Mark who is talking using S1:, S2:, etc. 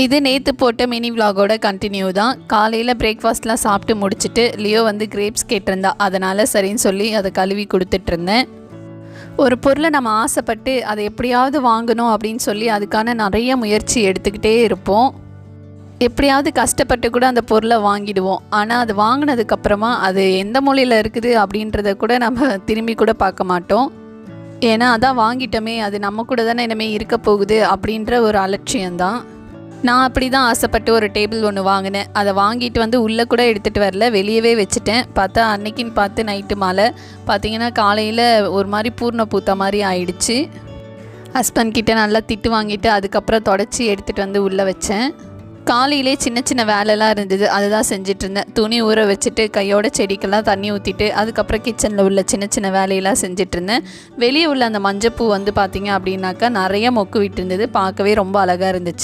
S1: இது நேற்று போட்ட மினி விலாகோட கண்டினியூ தான். காலையில் பிரேக்ஃபாஸ்ட்லாம் சாப்பிட்டு முடிச்சுட்டு லியோ வந்து கிரேப்ஸ் கேட்டிருந்தா, அதனால் சரின்னு சொல்லி அதை கழுவி கொடுத்துட்ருந்தேன். ஒரு பொருளை நம்ம ஆசைப்பட்டு அதை எப்படியாவது வாங்கணும் அப்படின்னு சொல்லி அதுக்கான நிறைய முயற்சி எடுத்துக்கிட்டே இருப்போம். எப்படியாவது கஷ்டப்பட்டு கூட அந்த பொருளை வாங்கிடுவோம். ஆனால் அது வாங்கினதுக்கப்புறமா அது எந்த மூலையில் இருக்குது அப்படின்றத கூட நம்ம திரும்பி கூட பார்க்க மாட்டோம். ஏன்னா அதான் வாங்கிட்டோமே, அது நம்ம கூட தானே இனிமேல் இருக்க போகுது அப்படின்ற ஒரு அலட்சியம்தான். நான் அப்படி தான் ஆசைப்பட்டு ஒரு டேபிள் ஒன்று வாங்கினேன். அதை வாங்கிட்டு வந்து உள்ளே கூட எடுத்துகிட்டு வரல, வெளியவே வச்சுட்டேன். பார்த்தா அன்னைக்குன்னு பார்த்து நைட்டு மேலே பார்த்திங்கன்னா காலையில் ஒரு மாதிரி பூர்ண பூத்த மாதிரி ஆயிடுச்சு. ஹஸ்பண்ட் கிட்டே நல்லா திட்டு வாங்கிட்டு அதுக்கப்புறம் தொடச்சி எடுத்துகிட்டு வந்து உள்ளே வச்சேன். காலையிலே சின்ன சின்ன வேலைலாம் இருந்தது, அதுதான் செஞ்சிட்ருந்தேன். துணி ஊற வச்சுட்டு கையோட செடிக்கெல்லாம் தண்ணி ஊற்றிட்டு அதுக்கப்புறம் கிச்சனில் உள்ள சின்ன சின்ன வேலையெல்லாம் செஞ்சிட்ருந்தேன். வெளியே உள்ள அந்த மஞ்சப்பூ வந்து பார்த்திங்க அப்படின்னாக்கா நிறைய மொக்கு விட்டு இருந்தது, பார்க்கவே ரொம்ப அழகாக இருந்துச்சு.